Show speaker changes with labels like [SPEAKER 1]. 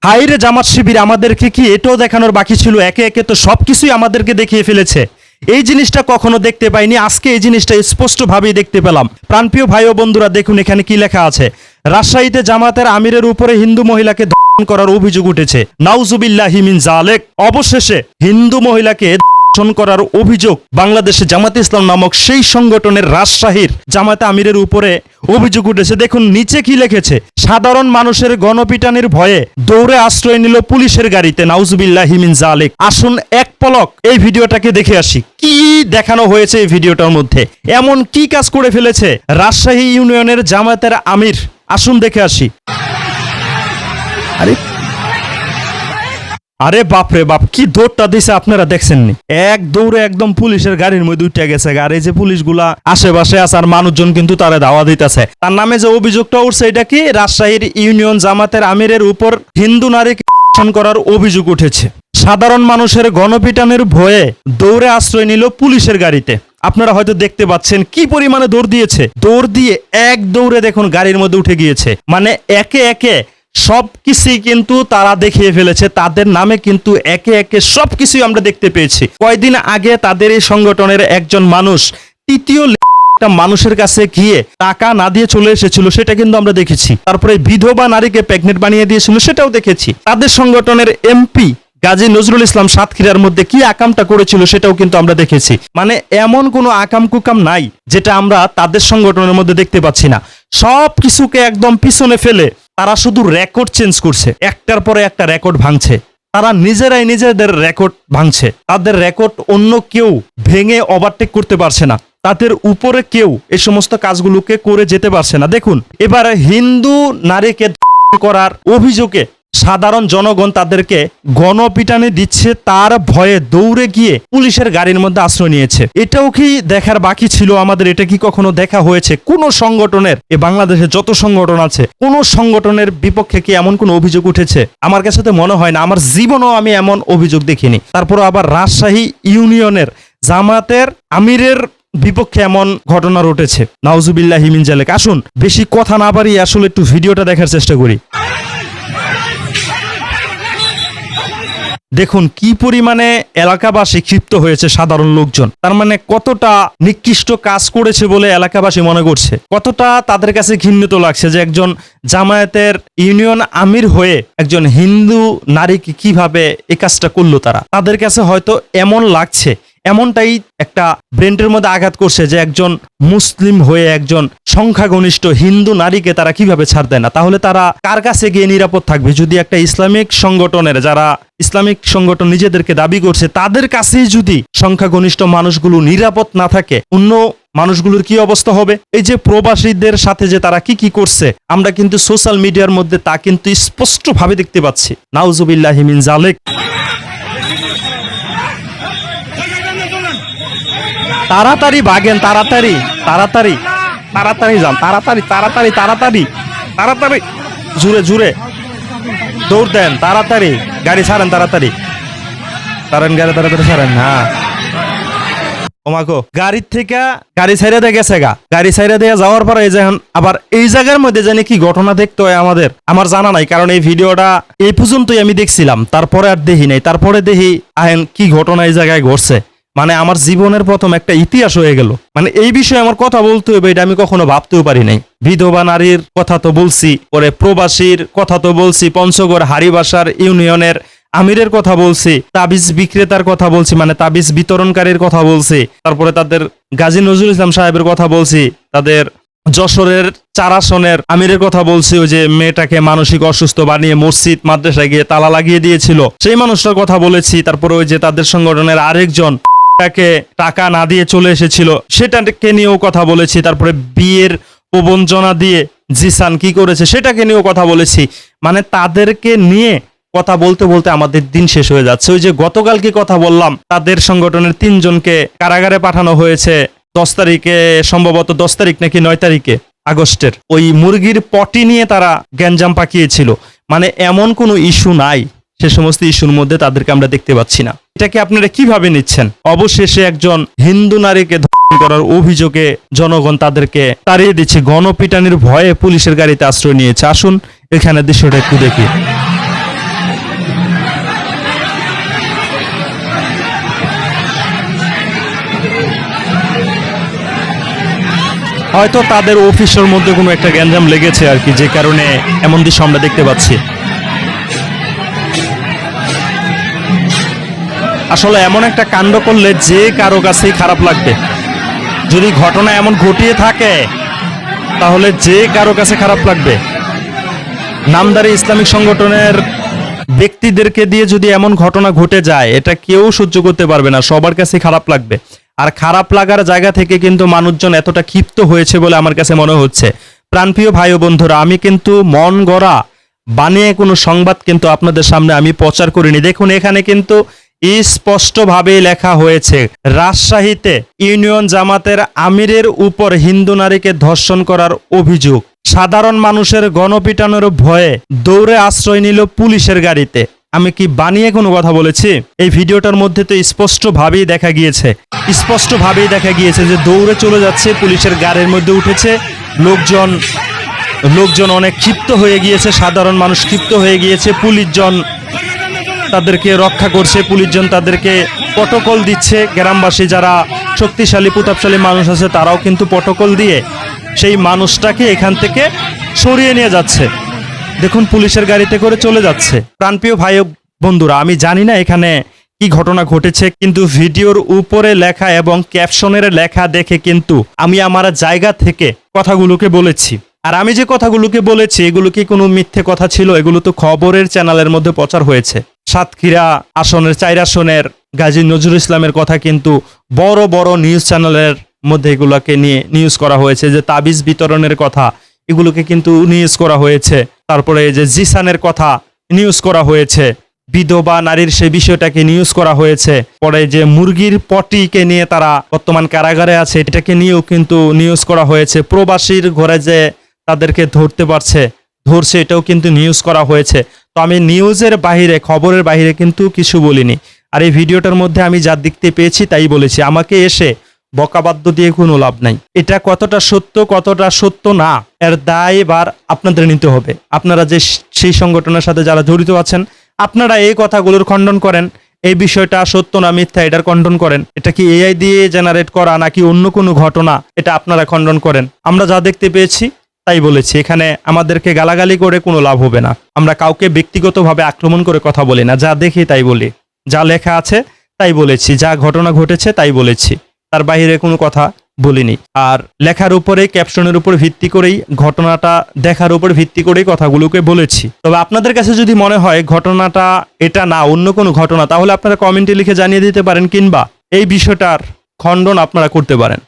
[SPEAKER 1] হাইরে জামাত শিবির, আমাদেরকে কি এটাও দেখানোর বাকি ছিল? একে একে তো সবকিছুই আমাদেরকে দেখিয়ে ফেলেছে। এই জিনিসটা কখনো দেখতে পাইনি, আজকে এই জিনিসটা স্পষ্টভাবেই দেখতে পেলাম। প্রাণপ্রিয় ভাই ও বন্ধুরা, দেখুন এখানে কি লেখা আছে। রাজশাহীতে জামাতের আমিরের উপরে হিন্দু মহিলাকে ধর্ষণ করার অভিযোগ উঠেছে। নাউজুবিল্লাহি মিন জালেক। অবশেষে হিন্দু মহিলাকে ধর্ষণ করার অভিযোগ বাংলাদেশে জামাতে ইসলাম নামক সেই সংগঠনের রাজশাহীর জামাতে আমিরের উপরে অভিযোগ উঠেছে। দেখুন নিচে কি লিখেছে। সাধারণ মানুষের গণপিটানির ভয়ে দৌড়ে আশ্রয় নিল পুলিশের গাড়িতে। নাউজুবিল্লাহি মিন জালেক। আসুন এক পলক এই ভিডিওটাকে দেখে আসি, কি দেখানো হয়েছে এই ভিডিওটার মধ্যে। এমন কি কাজ করে ফেলেছে রাজশাহী ইউনিয়নের জামাতের আমির, আসুন দেখে আসি। আরে বাপরে বাপ, কি দৌড়টা দিছে আপনারা দেখছেননি? এক দৌড়ে একদম পুলিশের গাড়ির মধ্যে উঠে গেছে। আর এই যে পুলিশগুলা আশেপাশে আছে আর মানুষজন কিন্তু তারা দাওয়া দিতেছে। তার নামে যে অভিযোগটা উঠছে এটা কি, রাজশাহীর ইউনিয়ন জামাতের আমিরের উপর হিন্দু নারীকে ধর্ষণ করার অভিযোগ উঠেছে। সাধারণ মানুষের গণপিটানের ভয়ে দৌড়ে আশ্রয় নিল পুলিশের গাড়িতে। আপনারা হয়তো দেখতে পাচ্ছেন কি পরিমাণে দৌড় দিয়েছে। দৌড় দিয়ে এক দৌড়ে দেখুন গাড়ির মধ্যে উঠে গিয়েছে। মানে একে একে সবকিছুই কিন্তু তারা দেখিয়ে ফেলেছে। তাদের নামে কিন্তু একে একে সবকিছুই আমরা দেখতে পেয়েছি। কয়েকদিন আগে তাদের এই সংগঠনের একজন মানুষ তৃতীয় একটা মানুষের কাছে গিয়ে টাকা না দিয়ে চলে এসেছিল, সেটা কিন্তু আমরা দেখেছি। তারপরে বিধবা নারীকে প্রেগনেন্ট বানিয়ে দিয়েছিল, সেটাও দেখেছি। তাদের সংগঠনের এমপি গাজী নজরুল ইসলাম সাতক্ষীরার মধ্যে কি আকামটা করেছিল সেটাও কিন্তু আমরা দেখেছি। মানে এমন কোনো আকাম কুকাম নাই যেটা আমরা তাদের সংগঠনের মধ্যে দেখতে পাচ্ছি না। সব কিছুকে একদম পিছনে ফেলে তারা শুধু রেকর্ড চেঞ্জ করছে, একটার পরে একটা রেকর্ড ভাঙছে। তারা নিজেরাই নিজেদের রেকর্ড ভাঙছে। তাদের রেকর্ড অন্য কেউ ভেঙে ওভারটেক করতে পারছে না। তাদের উপরে কেউ এই সমস্ত কাজগুলোকে করে যেতে পারছে না। দেখুন এবার হিন্দু নারীকে ধর্ষণ করার অভিযোগে সাধারণ জনগণ তাদেরকে গণপিটানি দিচ্ছে, তার ভয়ে দৌড়ে গিয়ে পুলিশের গাড়ির মধ্যে আশ্রয় নিয়েছে। এটাও কি দেখার বাকি ছিল আমাদের? এটা কি কখনো দেখা হয়েছে কোন সংগঠনের? এ বাংলাদেশে যত সংগঠন আছে কোন সংগঠনের বিপক্ষে কি এমন কোন অভিযোগ উঠেছে? আমার কাছে তো মনে হয় না, আমার জীবনেও আমি এমন অভিযোগ দেখিনি। তারপর আবার রাজশাহী ইউনিয়নের জামাতের আমিরের বিপক্ষে এমন ঘটনা ঘটেছে। নাউজুবিল্লাহি মিন জালেক। আসুন বেশি কথা না বাড়িয়ে আসলে একটু ভিডিওটা দেখার চেষ্টা করি। দেখুন কি পরিমাণে এলাকাবাসী ক্ষিপ্ত হয়েছে, সাধারণ লোকজন। তার মানে কতটা নিকৃষ্ট কাজ করেছে বলে এলাকাবাসী মনে করছে, কতটা তাদের কাছে ঘৃণিত লাগছে যে একজন জামায়াতের ইউনিয়ন আমির হয়ে একজন হিন্দু নারীকে কিভাবে এই কাজটা করলো। তাদের কাছে হয়তো এমন লাগছে, এমনটাই একটা ব্রেন্ডের মধ্যে আঘাত করছে যে একজন মুসলিম হয়ে একজন সংখ্যাগরিষ্ঠ হিন্দু নারীকে তারা কিভাবে ছাড় দেয় না। তাহলে তারা কার কাছে গিয়ে নিরাপদ থাকবে? যদি একটা ইসলামিক সংগঠনের, যারা ইসলামিক সংগঠন নিজেদেরকে দাবি করছে, তাদের কাছেই যদি সংখ্যাগরিষ্ঠ মানুষগুলো নিরাপদ না থাকে, অন্য মানুষগুলোর কি অবস্থা হবে? এই যে প্রবাসীদের সাথে যে তারা কি করছে, আমরা কিন্তু সোশ্যাল মিডিয়ার মধ্যে তা কিন্তু স্পষ্টভাবে দেখতে পাচ্ছি। নাউজুবিল্লাহি মিন জালেক। তাড়াতাড়ি ভাগেন, তাড়াতাড়ি তাড়াতাড়ি তাড়াতাড়ি যান, তাড়াতাড়ি তাড়াতাড়ি তাড়াতাড়ি তাড়াতাড়ি জুড়ে জুড়ে দৌড় দেন, তাড়াতাড়ি গাড়ি ছাড়েন, তাড়াতাড়ি ছাড়েন গাড়ি, তাড়াতাড়ি ছাড়েন। হ্যাঁ ওমাগো, গাড়ির থেকে গাড়ি ছাইড়া দিয়ে গেছে গা। গাড়ি ছাইড়া দিয়ে যাওয়ার পরে এই যে আবার এই জায়গার মধ্যে জানি কি ঘটনা দেখতে হয় আমার জানা নাই, কারণ এই ভিডিওটা এই পর্যন্তই আমি দেখছিলাম, তারপরে আর দেখি নাই। তারপরে দেখি আহেন কি ঘটনা এই জায়গায় ঘটছে। মানে আমার জীবনের প্রথম একটা ইতিহাস হয়ে গেল। মানে এই বিষয়ে আমার কথা বলতে হবে, এটা আমি কখনো ভাবতেও পারি নাই। বিধবা নারীর কথা তো বলছি, পরে প্রবাসীর কথা তো বলছি, পঞ্চগড় হারিবাসার ইউনিয়নের আমিরের কথা বলছি, তাবিজ বিক্রেতার কথা বলছি, মানে তাবিজ বিতরণকারীর কথা বলছি, তারপরে তাদের গাজী নজরুল ইসলাম সাহেবের কথা বলছি, তাদের যশোরের 4 আসনের আমিরের কথা বলছি, ওই যে মেয়েটাকে মানসিক অসুস্থ বানিয়ে মসজিদ মাদ্রাসায় গিয়ে তালা লাগিয়ে দিয়েছিল, সেই মানুষটার কথা বলেছি। তারপরে ওই যে তাদের সংগঠনের আরেকজন তাকে টাকা না দিয়ে চলে এসেছিল, সেটাকে নিয়েও কথা বলেছি। তারপরে বিয়ের প্রবঞ্চনা দিয়ে জিসান কি করেছে সেটাকে নিয়েও কথা বলেছি। মানে তাদেরকে নিয়ে কথা বলতে বলতে আমাদের দিন শেষ হয়ে যাচ্ছে। ওই যে গতকালকে কথা বললাম, তাদের সংগঠনের 3 জনকে কারাগারে পাঠানো হয়েছে 10 তারিখে, সম্ভবত 10 তারিখ নাকি 9 তারিখে আগস্টের। ওই মুরগির পটি নিয়ে তারা গ্যাঞ্জাম পাকিয়েছিল। মানে এমন কোনো ইস্যু নাই, সে সমস্ত ইস্যুর মধ্যে তাদেরকে আমরা দেখতে পাচ্ছি না। এটাকে আপনারা কিভাবে নিচ্ছেন? অবশেষে একজন হিন্দু নারীকে ধর্ষণ করার অভিযোগে জনগণ তাদেরকে তাড়িয়ে দিচ্ছে, গণপিটানির ভয়ে পুলিশের গাড়িতে আশ্রয় নিয়েছে। আসুন এখানে দৃশ্যটা একটু দেখি। হয়তো তাদের অফিসের মধ্যে কোনো একটা গ্যাঞ্জাম লেগেছে আর কি, যে কারণে এমন দৃশ্য আমরা দেখতে পাচ্ছি। আসলে এমন একটা কাণ্ড করলে যে কারো কাছেই খারাপ লাগবে। যদি ঘটনা এমন ঘটিয়ে থাকে তাহলে যে কারো কাছে খারাপ লাগবে। নামদারি ইসলামিক সংগঠনের ব্যক্তিদেরকে দিয়ে যদি এমন ঘটনা ঘটে যায়, এটা কেউ সহ্য করতে পারবে না, সবার কাছে খারাপ লাগবে। আর খারাপ লাগার জায়গা থেকে কিন্তু মানুষজন এতটা ক্ষিপ্ত হয়েছে বলে আমার কাছে মনে হচ্ছে। প্রাণপ্রিয় ভাই ও বন্ধুরা, আমি কিন্তু মন গড়া বানিয়ে কোনো সংবাদ কিন্তু আপনাদের সামনে আমি প্রচার করিনি। দেখুন, এখানে কিন্তু স্পষ্টভাবে লেখা হয়েছে, রাজশাহীতে ইউনিয়ন জামাতের আমিরের উপর হিন্দু নারীকে ধর্ষণ করার অভিযোগ। সাধারণ মানুষের গণপিটানোর ভয়ে দৌড়ে আশ্রয় নিল পুলিশের গাড়িতে। আমি কি বানিয়ে কোনো কথা বলেছি? এই ভিডিওটার মধ্যে তো স্পষ্টভাবেই দেখা গিয়েছে যে দৌড়ে চলে যাচ্ছে, পুলিশের গাড়ির মধ্যে উঠেছে। লোকজন অনেক ক্ষিপ্ত হয়ে গিয়েছে, সাধারণ মানুষ ক্ষিপ্ত হয়ে গিয়েছে। পুলিশজন তাদেরকে রক্ষা করছে, পুলিশজন তাদেরকে প্রটোকল দিচ্ছে। গ্রামবাসী যারা শক্তিশালী প্রতাপশালী মানুষ আছে তারাও কিন্তু প্রটোকল দিয়ে সেই মানুষটাকে এখান থেকে সরিয়ে নিয়ে যাচ্ছে। দেখুন, পুলিশের গাড়িতে করে চলে যাচ্ছে। প্রাণপ্রিয় ভাই ও বন্ধুরা, আমি জানি না এখানে কি ঘটনা ঘটেছে, কিন্তু ভিডিওর উপরে লেখা এবং ক্যাপশনের লেখা দেখে কিন্তু আমি আমার জায়গা থেকে কথাগুলোকে বলেছি। আর আমি যে কথাগুলোকে বলেছি এগুলো কি কোনো মিথ্যে কথা ছিল? এগুলো তো খবরের চ্যানেলের মধ্যে প্রচার হয়েছে। সাতক্ষীরা আসনের 4 আসনের গাজী নজরুল ইসলামের কথা কিন্তু বড় বড় নিউজ চ্যানেলের মধ্যে এগুলোকে নিয়ে নিউজ করা হয়েছে। যে তাবিজ বিতরণের কথা, এগুলোকে কিন্তু নিউজ করা হয়েছে। তারপরে যে জিসানের কথা নিউজ করা হয়েছে, বিধবা নারীর সেই বিষয়টাকে নিউজ করা হয়েছে। পরে যে মুরগির পটিকে নিয়ে তারা বর্তমান কারাগারে আছে, এটাকে নিয়েও কিন্তু নিউজ করা হয়েছে। প্রবাসীর ঘরে যে তাদেরকে ধরছে, এটাও কিন্তু নিউজ করা হয়েছে। তো আমি নিউজের বাহিরে, খবরের বাহিরে কিন্তু কিছু বলিনি। আর এই ভিডিওটার মধ্যে আমি যা দেখতে পেয়েছি তাই বলেছি। আমাকে এসে বকাবাদ্য দিয়ে কোনো লাভ নাই। এটা কতটা সত্য না, এর দায়ভার আপনাদের নিতে হবে। আপনারা যে সেই সংগঠনের সাথে যারা জড়িত আছেন, আপনারা এই কথাগুলোর খণ্ডন করেন। এই বিষয়টা সত্য না মিথ্যা এটার খণ্ডন করেন। এটা কি এআই দিয়ে জেনারেট করা নাকি অন্য কোনো ঘটনা, এটা আপনারা খণ্ডন করেন। আমরা যা দেখতে পেয়েছি তাই বলেছি। এখানে আমাদেরকে গালাগালি করে কোনো লাভ হবে না। আমরা কাউকে ব্যক্তিগতভাবে আক্রমণ করে কথা বলি না, যা দেখি তাই বলি, যা লেখা আছে তাই বলেছি, যা ঘটনা ঘটেছে তাই বলেছি, তার বাইরে কোনো কথা বলিনি। আর লেখার উপরে, ক্যাপশনের উপর ভিত্তি করেই, ঘটনাটা দেখার উপর ভিত্তি করেই কথাগুলোকে বলেছি। তবে আপনাদের কাছে যদি মনে হয় ঘটনাটা এটা না অন্য কোনো ঘটনা, তাহলে আপনারা কমেন্টে লিখে জানিয়ে দিতে পারেন, কিংবা এই বিষয়টার খণ্ডন আপনারা করতে পারেন।